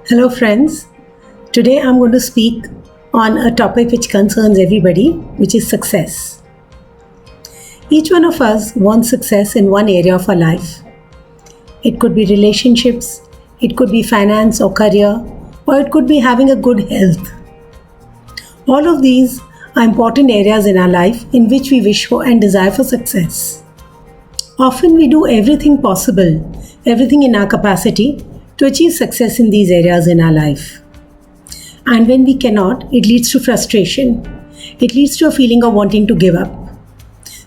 Hello, friends. Today I'm going to speak on a topic which concerns everybody, which is success. Each one of us wants success in one area of our life. It could be relationships, it could be finance or career, or it could be having a good health. All of these are important areas in our life in which we wish for and desire for success. Often we do everything possible, everything in our capacity to achieve success in these areas in our life. And when we cannot, it leads to frustration. It leads to a feeling of wanting to give up.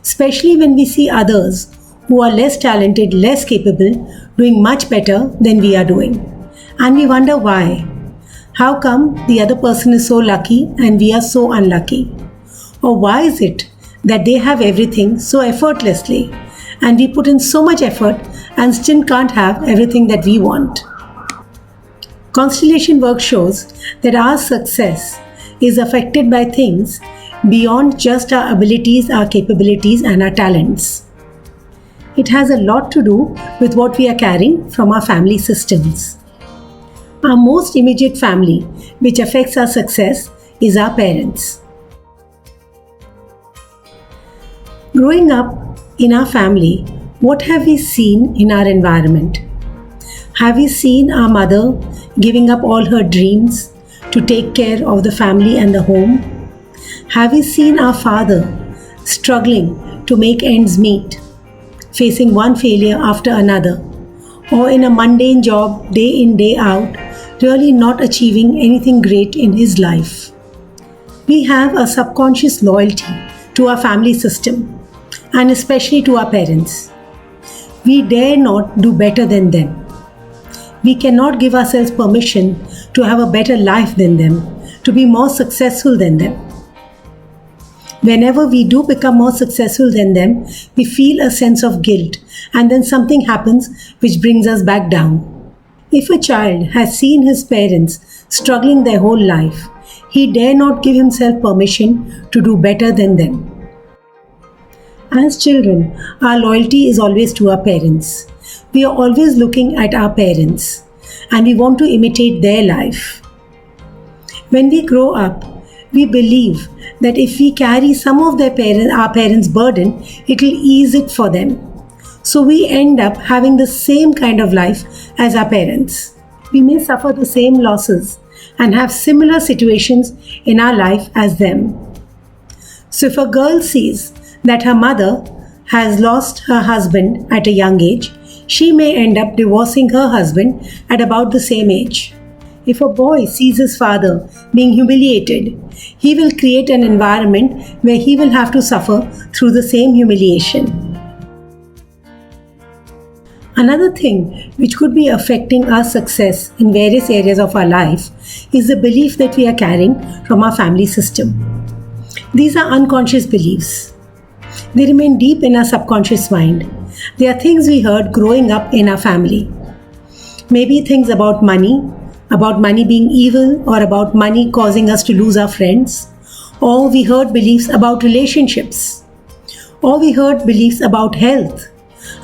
Especially when we see others who are less talented, less capable, doing much better than we are doing. And we wonder why. How come the other person is so lucky and we are so unlucky? Or why is it that they have everything so effortlessly and we put in so much effort and still can't have everything that we want? Constellation work shows that our success is affected by things beyond just our abilities, our capabilities, and our talents. It has a lot to do with what we are carrying from our family systems. Our most immediate family, which affects our success, is our parents. Growing up in our family, what have we seen in our environment? Have we seen our mother giving up all her dreams to take care of the family and the home? Have we seen our father struggling to make ends meet, facing one failure after another, or in a mundane job day in, day out, really not achieving anything great in his life? We have a subconscious loyalty to our family system and especially to our parents. We dare not do better than them. We cannot give ourselves permission to have a better life than them, to be more successful than them. Whenever we do become more successful than them, we feel a sense of guilt, and then something happens which brings us back down. If a child has seen his parents struggling their whole life, he dare not give himself permission to do better than them. As children, our loyalty is always to our parents. We are always looking at our parents and we want to imitate their life. When we grow up, we believe that if we carry some of our parents' burden, it will ease it for them. So we end up having the same kind of life as our parents. We may suffer the same losses and have similar situations in our life as them. So if a girl sees that her mother has lost her husband at a young age, she may end up divorcing her husband at about the same age. If a boy sees his father being humiliated, he will create an environment where he will have to suffer through the same humiliation. Another thing which could be affecting our success in various areas of our life is the belief that we are carrying from our family system. These are unconscious beliefs. They remain deep in our subconscious mind. They are things we heard growing up in our family. Maybe things about money being evil, or about money causing us to lose our friends. Or we heard beliefs about relationships. Or we heard beliefs about health,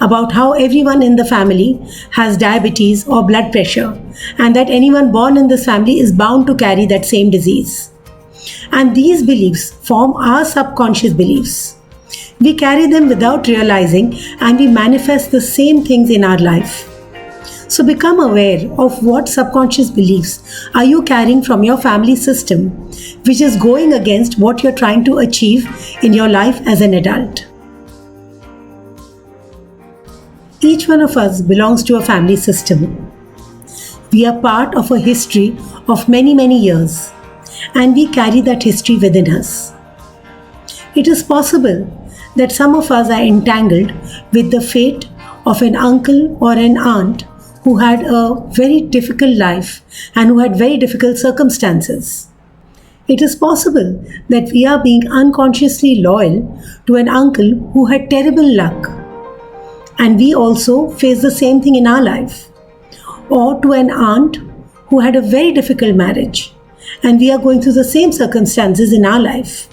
about how everyone in the family has diabetes or blood pressure, and that anyone born in this family is bound to carry that same disease. And these beliefs form our subconscious beliefs. We carry them without realizing, and we manifest the same things in our life. So become aware of what subconscious beliefs are you carrying from your family system, which is going against what you're trying to achieve in your life as an adult. Each one of us belongs to a family system. We are part of a history of many, many years, and we carry that history within us. It is possible that some of us are entangled with the fate of an uncle or an aunt who had a very difficult life and who had very difficult circumstances. It is possible that we are being unconsciously loyal to an uncle who had terrible luck, and we also face the same thing in our life. Or to an aunt who had a very difficult marriage, and we are going through the same circumstances in our life.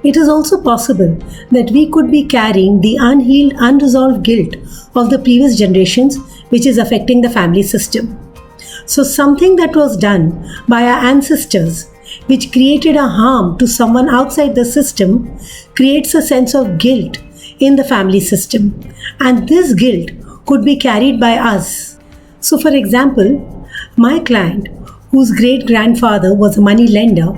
It is also possible that we could be carrying the unhealed, unresolved guilt of the previous generations, which is affecting the family system. So, something that was done by our ancestors, which created a harm to someone outside the system, creates a sense of guilt in the family system. And this guilt could be carried by us. So, for example, my client, whose great grandfather was a money lender,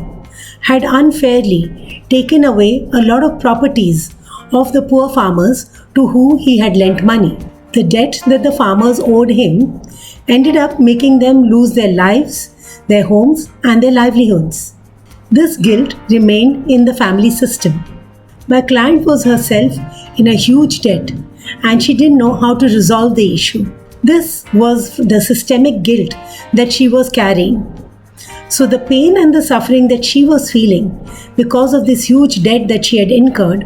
had unfairly taken away a lot of properties of the poor farmers to whom he had lent money. The debt that the farmers owed him ended up making them lose their lives, their homes, and their livelihoods. This guilt remained in the family system. My client was herself in a huge debt and she didn't know how to resolve the issue. This was the systemic guilt that she was carrying. So, the pain and the suffering that she was feeling because of this huge debt that she had incurred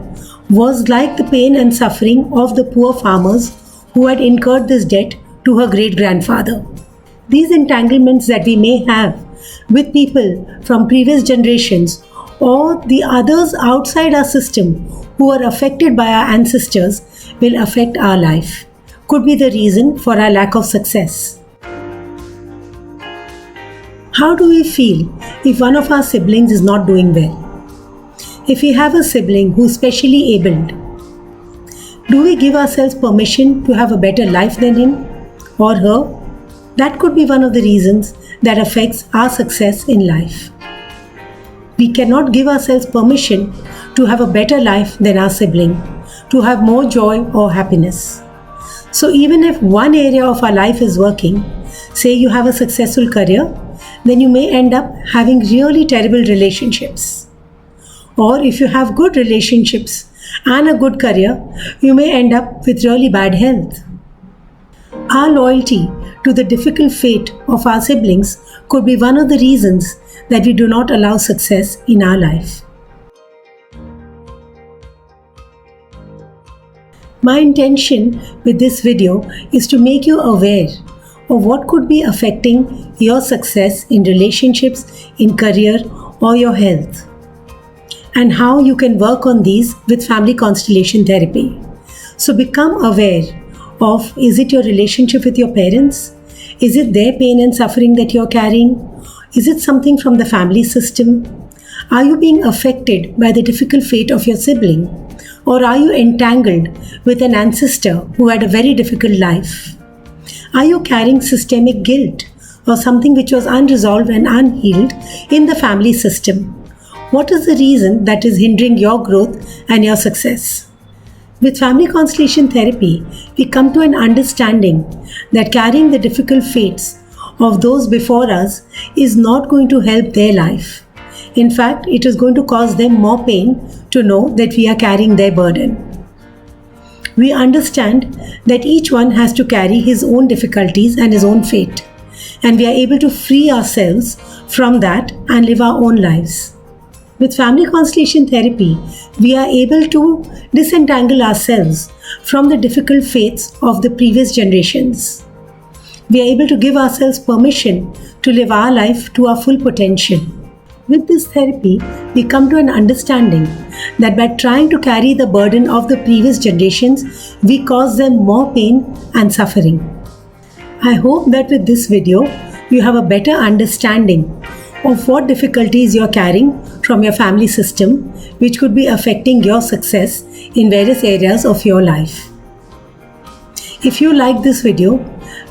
was like the pain and suffering of the poor farmers who had incurred this debt to her great grandfather. These entanglements that we may have with people from previous generations or the others outside our system who are affected by our ancestors will affect our life, could be the reason for our lack of success. How do we feel if one of our siblings is not doing well? If we have a sibling who is specially abled, do we give ourselves permission to have a better life than him or her? That could be one of the reasons that affects our success in life. We cannot give ourselves permission to have a better life than our sibling, to have more joy or happiness. So even if one area of our life is working, say you have a successful career, then you may end up having really terrible relationships. Or if you have good relationships and a good career, you may end up with really bad health. Our loyalty to the difficult fate of our siblings could be one of the reasons that we do not allow success in our life. My intention with this video is to make you aware of what could be affecting your success in relationships, in career, or your health, and how you can work on these with family constellation therapy. So become aware of, is it your relationship with your parents? Is it their pain and suffering that you're carrying? Is it something from the family system? Are you being affected by the difficult fate of your sibling? Or are you entangled with an ancestor who had a very difficult life? Are you carrying systemic guilt or something which was unresolved and unhealed in the family system? What is the reason that is hindering your growth and your success? With family constellation therapy, we come to an understanding that carrying the difficult fates of those before us is not going to help their life. In fact, it is going to cause them more pain to know that we are carrying their burden. We understand that each one has to carry his own difficulties and his own fate, and we are able to free ourselves from that and live our own lives. With family constellation therapy, we are able to disentangle ourselves from the difficult fates of the previous generations. We are able to give ourselves permission to live our life to our full potential. With this therapy, we come to an understanding that by trying to carry the burden of the previous generations, we cause them more pain and suffering. I hope that with this video, you have a better understanding of what difficulties you're carrying from your family system, which could be affecting your success in various areas of your life. If you like this video,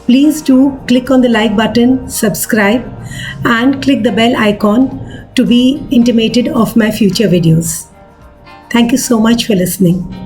please do click on the like button, subscribe, and click the bell icon to be intimated of my future videos. Thank you so much for listening.